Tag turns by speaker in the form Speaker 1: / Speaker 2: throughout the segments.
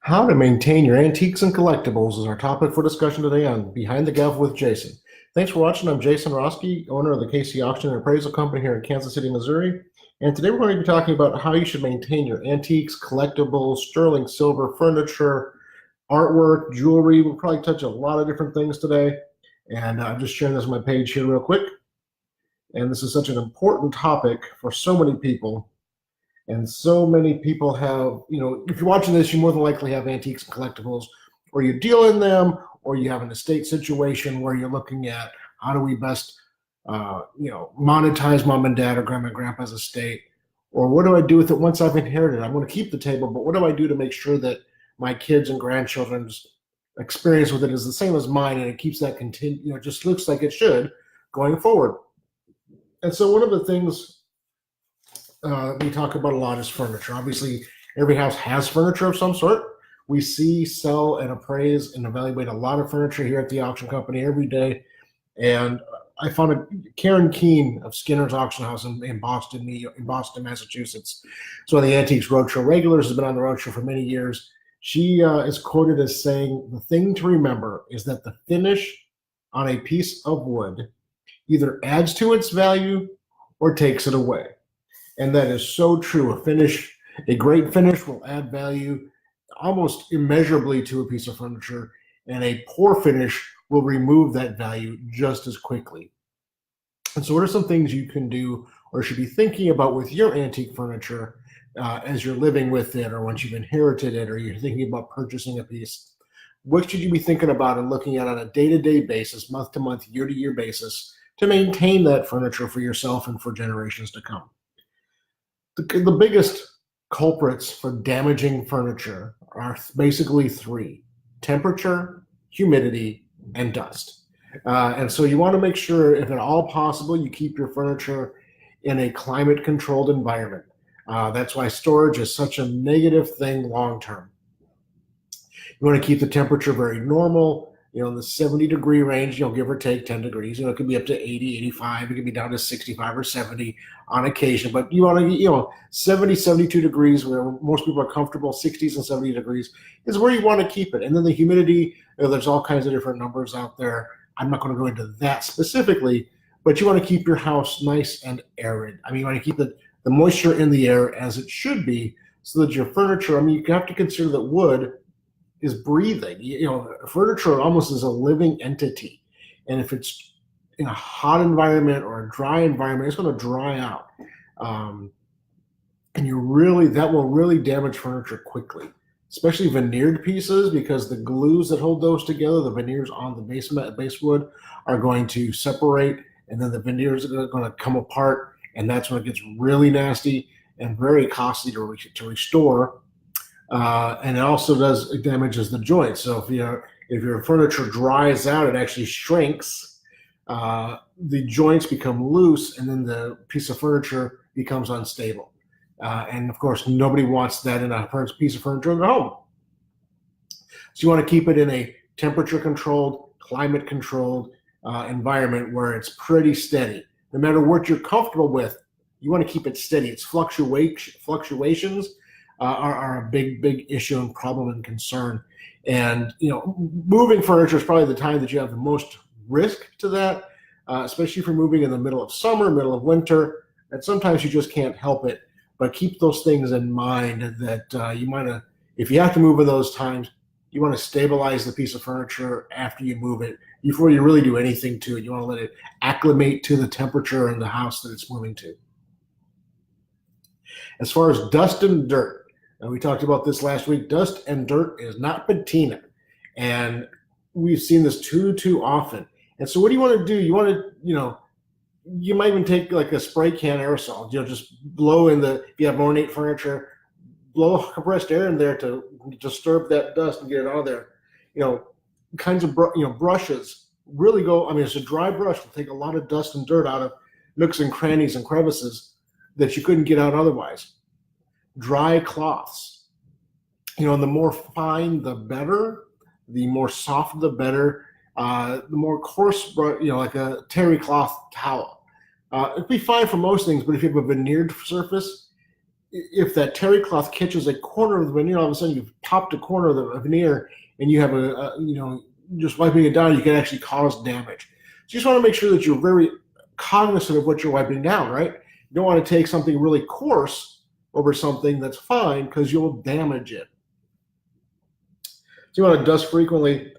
Speaker 1: How to maintain your antiques and collectibles is our topic for discussion today on Behind the Gavel with Jason. Thanks for watching. I'm Jason Roski, owner of the KC Auction and Appraisal Company here in Kansas City, Missouri. And today we're going to be talking about how you should maintain your antiques, collectibles, sterling silver, furniture, artwork, jewelry. We'll probably touch a lot of different things today. And I'm just sharing this on my page here real quick. And this is such an important topic for so many people. And so many people have, if you're watching this, you more than likely have antiques and collectibles, or you deal in them, or you have an estate situation where you're looking at how do we best, monetize mom and dad or grandma and grandpa's estate, or what do I do with it once I've inherited? I'm going to keep the table, but what do I do to make sure that my kids and grandchildren's experience with it is the same as mine, and it keeps that it just looks like it should going forward. And so one of the things we talk about a lot is furniture. Obviously, every house has furniture of some sort. We see, sell, and appraise and evaluate a lot of furniture here at the auction company every day. And I found Karen Keene of Skinner's Auction House in Boston, Massachusetts. So the Antiques Roadshow regulars, has been on the roadshow for many years. She is quoted as saying, "The thing to remember is that the finish on a piece of wood either adds to its value or takes it away." And that is so true. A great finish will add value almost immeasurably to a piece of furniture, and a poor finish will remove that value just as quickly. And so what are some things you can do or should be thinking about with your antique furniture as you're living with it, or once you've inherited it, or you're thinking about purchasing a piece? What should you be thinking about and looking at on a day-to-day basis, month-to-month, year-to-year basis to maintain that furniture for yourself and for generations to come? The biggest culprits for damaging furniture are basically three: temperature, humidity, and dust. And so you want to make sure, if at all possible, you keep your furniture in a climate-controlled environment. That's why storage is such a negative thing long-term. You want to keep the temperature very normal, in the 70-degree range, give or take 10 degrees. It could be up to 80, 85. It could be down to 65 or 70 on occasion. But you want to, 70, 72 degrees, where most people are comfortable. 60s and 70 degrees is where you want to keep it. And then the humidity, there's all kinds of different numbers out there. I'm not going to go into that specifically, but you want to keep your house nice and arid. You want to keep the moisture in the air as it should be, so that your furniture, you have to consider that wood is breathing. Furniture almost is a living entity. And if it's in a hot environment or a dry environment, it's going to dry out. And that will really damage furniture quickly, especially veneered pieces, because the glues that hold those together, the veneers on the base wood, are going to separate, and then the veneers are going to come apart, and that's when it gets really nasty and very costly to restore. And it also damages the joints. So if your furniture dries out, it actually shrinks. The joints become loose, and then the piece of furniture becomes unstable. And of course, nobody wants that in a piece of furniture in their home. So you want to keep it in a temperature-controlled, climate-controlled environment where it's pretty steady. No matter what you're comfortable with, you want to keep it steady. Its fluctuations are a big issue and problem and concern. And moving furniture is probably the time that you have the most risk to that, especially if you're moving in the middle of summer, middle of winter, and sometimes you just can't help it. But keep those things in mind, that if you have to move in those times, you want to stabilize the piece of furniture after you move it before you really do anything to it. You want to let it acclimate to the temperature in the house that it's moving to. As far as dust and dirt, and we talked about this last week, dust and dirt is not patina. And we've seen this too often. And so what do you want to do? You want to, you might even take like a spray can aerosol, just blow if you have ornate furniture, blow compressed air in there to disturb that dust and get it out of there. Kinds of, brushes really go, it's a dry brush will take a lot of dust and dirt out of nooks and crannies and crevices that you couldn't get out otherwise. Dry cloths, the more fine, the better. The more soft, the better. The more coarse, like a terry cloth towel. It'd be fine for most things, but if you have a veneered surface, if that terry cloth catches a corner of the veneer, all of a sudden you've popped a corner of the veneer, and you have just wiping it down, you can actually cause damage. So you just want to make sure that you're very cognizant of what you're wiping down, right? You don't want to take something really coarse over something that's fine, because you'll damage it. So you want to dust frequently.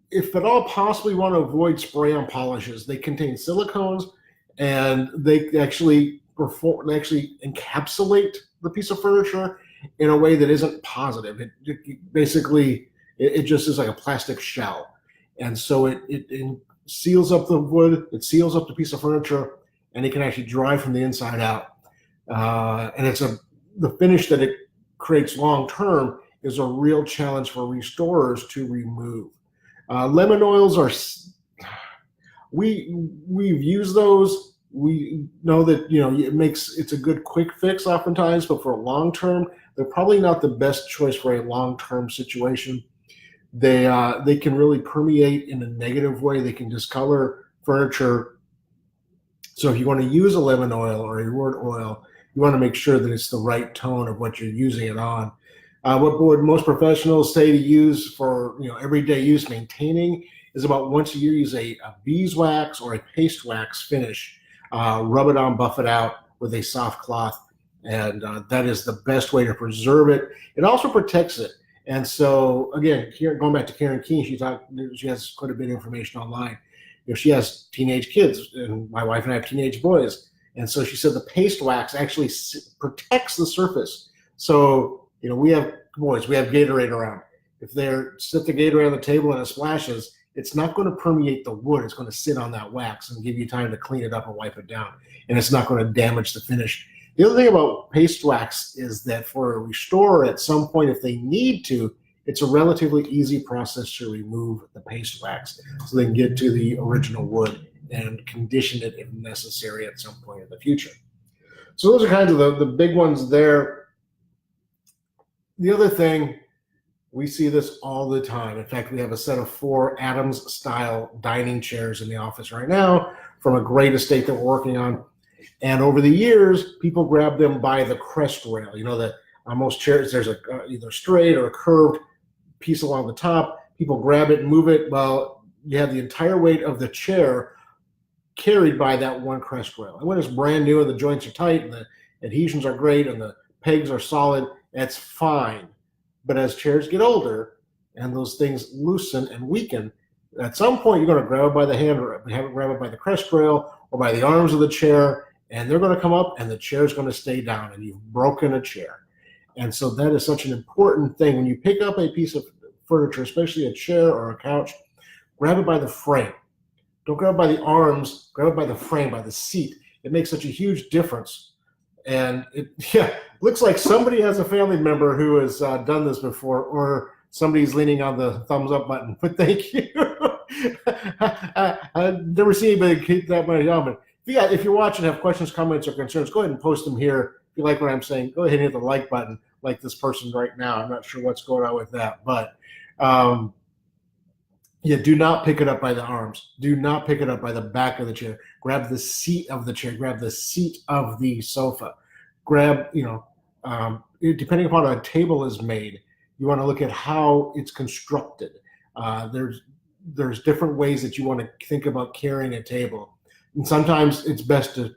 Speaker 1: If at all possible, you want to avoid spray-on polishes. They contain silicones, and they actually encapsulate the piece of furniture in a way that isn't positive. It just is like a plastic shell, and so it seals up the wood, it seals up the piece of furniture, and it can actually dry from the inside out. And the finish that it creates long term is a real challenge for restorers to remove. Lemon oils we've used those. We know that it's a good quick fix oftentimes, but for a long term, they're probably not the best choice for a long term situation. They can really permeate in a negative way. They can discolor furniture. So if you want to use a lemon oil or a wort oil, you want to make sure that it's the right tone of what you're using it on. What would most professionals say to use for everyday use, maintaining, is about once a year use a beeswax or a paste wax finish. Rub it on, buff it out with a soft cloth, and that is the best way to preserve it. It also protects it. And so again, here going back to Karen Keene, she has quite a bit of information online. She has teenage kids, and my wife and I have teenage boys, and so she said the paste wax actually protects the surface. So we have boys, we have Gatorade around. If they're sit the Gatorade on the table and it splashes, it's not going to permeate the wood. It's going to sit on that wax and give you time to clean it up and wipe it down, and it's not going to damage the finish. The other thing about paste wax is that for a restorer, at some point, if they need to, it's a relatively easy process to remove the paste wax so they can get to the original wood and condition it if necessary at some point in the future. So those are kind of the big ones there. The other thing, we see this all the time. In fact, we have a set of 4 Adams-style dining chairs in the office right now from a great estate that we're working on. And over the years, people grab them by the crest rail. That on most chairs, there's either straight or a curved piece along the top. People grab it and move it. Well, you have the entire weight of the chair carried by that one crest rail. And when it's brand new and the joints are tight and the adhesions are great and the pegs are solid, that's fine. But as chairs get older and those things loosen and weaken, at some point you're going to grab it by the hand or grab it by the crest rail or by the arms of the chair, and they're going to come up and the chair is going to stay down and you've broken a chair. And so that is such an important thing. When you pick up a piece of furniture, especially a chair or a couch, grab it by the frame. Don't grab it by the arms, grab it by the frame, by the seat. It makes such a huge difference. And it looks like somebody has a family member who has done this before, or somebody's leaning on the thumbs up button. But thank you. I've never seen anybody keep that much on. If you're watching, have questions, comments, or concerns, go ahead and post them here. If you like what I'm saying, go ahead and hit the like button, like this person right now. I'm not sure what's going on with that, but do not pick it up by the arms. Do not pick it up by the back of the chair. Grab the seat of the chair. Grab the seat of the sofa. Grab, depending upon how a table is made, you want to look at how it's constructed. There's different ways that you want to think about carrying a table. And sometimes it's best to,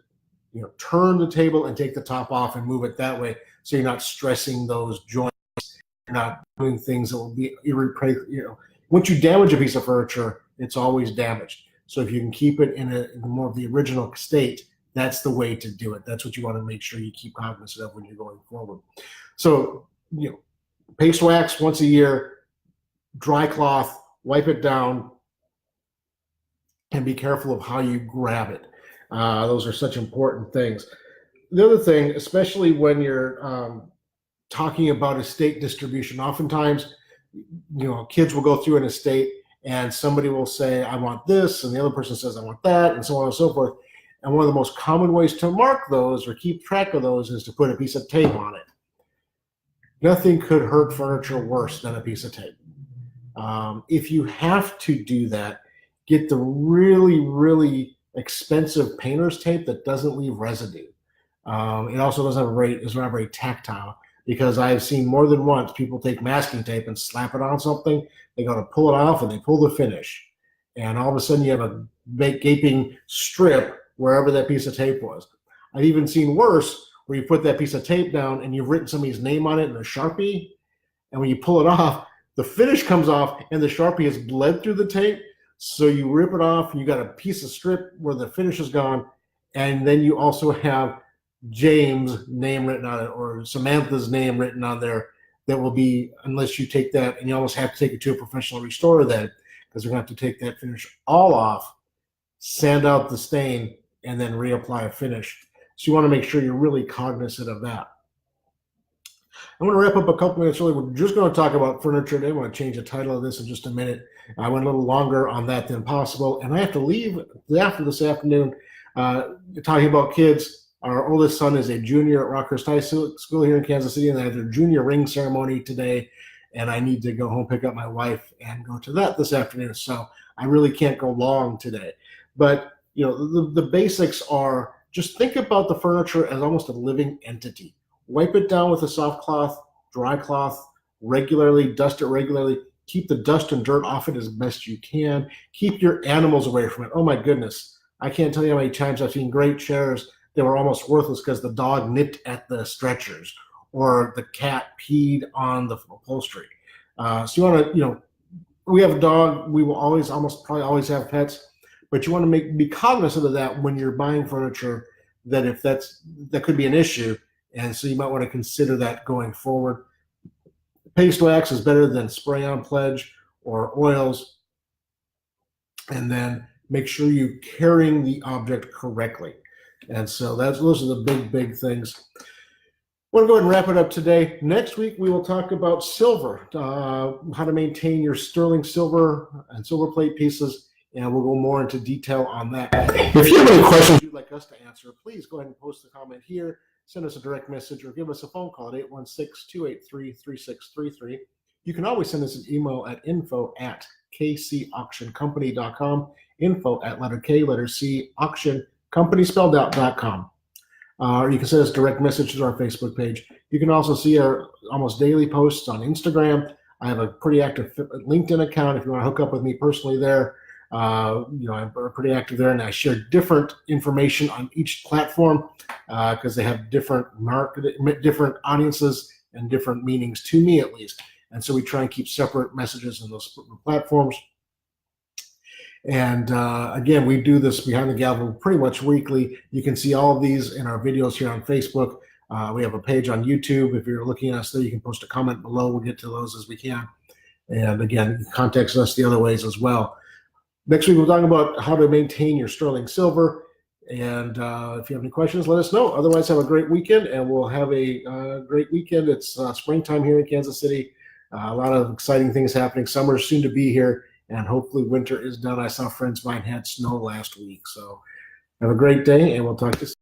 Speaker 1: turn the table and take the top off and move it that way, so you're not stressing those joints. You're not doing things that will be irreplaceable. Once you damage a piece of furniture, it's always damaged. So if you can keep it in more of the original state, that's the way to do it. That's what you want to make sure you keep cognizant of when you're going forward. So, paste wax once a year, dry cloth, wipe it down, and be careful of how you grab it. Those are such important things. The other thing, especially when you're talking about estate distribution, oftentimes, kids will go through an estate and somebody will say, I want this, and the other person says, I want that, and so on and so forth. And one of the most common ways to mark those or keep track of those is to put a piece of tape on it. Nothing could hurt furniture worse than a piece of tape. If you have to do that, get the really, really expensive painter's tape that doesn't leave residue. It also doesn't have is not very tactile, because I've seen more than once people take masking tape and slap it on something. They go to pull it off and they pull the finish. And all of a sudden you have a big gaping strip wherever that piece of tape was. I've even seen worse, where you put that piece of tape down and you've written somebody's name on it in a Sharpie. And when you pull it off, the finish comes off and the Sharpie has bled through the tape. So you rip it off and you got a piece of strip where the finish is gone. And then you also have James' name written on it, or Samantha's name written on there. That will be, unless you take that, and you almost have to take it to a professional restorer then, because we're going to have to take that finish all off, sand out the stain, and then reapply a finish. So you want to make sure you're really cognizant of that. I'm going to wrap up a couple minutes early. We're just going to talk about furniture today. I'm going to change the title of this in just a minute. I went a little longer on that than possible, and I have to leave after this afternoon talking about kids. Our oldest son is a junior at Rockhurst High School here in Kansas City, and they have their junior ring ceremony today, and I need to go home, pick up my wife, and go to that this afternoon. So I really can't go long today. But you know, the basics are, just think about the furniture as almost a living entity. Wipe it down with a soft cloth, dry cloth regularly, dust it regularly. Keep the dust and dirt off it as best you can. Keep your animals away from it. Oh my goodness. I can't tell you how many times I've seen great chairs that were almost worthless because the dog nipped at the stretchers or the cat peed on the upholstery. So you want to, you know, we have a dog. We will always, probably always have pets, but you want to be cognizant of that when you're buying furniture, that if that could be an issue. And so you might want to consider that going forward. Paste wax is better than spray on pledge or oils. And then make sure you're carrying the object correctly. And so those are the big things. We'll go ahead and wrap it up today. Next week, we will talk about silver, how to maintain your sterling silver and silver plate pieces, and we'll go more into detail on that. If you have any questions you'd like us to answer, please go ahead and post a comment here, send us a direct message, or give us a phone call at 816-283-3633. You can always send us an email at info@kcauctioncompany.com, info@letter C, auction, spelled out.com. Or you can send us direct messages to our Facebook page. You can also see our almost daily posts on Instagram. I have a pretty active LinkedIn account if you want to hook up with me personally there. You know, I'm pretty active there, and I share different information on each platform because they have different audiences and different meanings, to me at least. And so we try and keep separate messages in those platforms. And again, we do this Behind the Gavel pretty much weekly. You can see all of these in our videos here on Facebook. We have a page on YouTube. If you're looking at us there, you can post a comment below. We'll get to those as we can. And again, contact us the other ways as well. Next week, we'll talk about how to maintain your sterling silver. And if you have any questions, let us know. Otherwise, have a great weekend, and we'll have a great weekend. It's springtime here in Kansas City. A lot of exciting things happening. Summer is soon to be here, and hopefully winter is done. I saw friends of mine had snow last week. So have a great day, and we'll talk to you soon.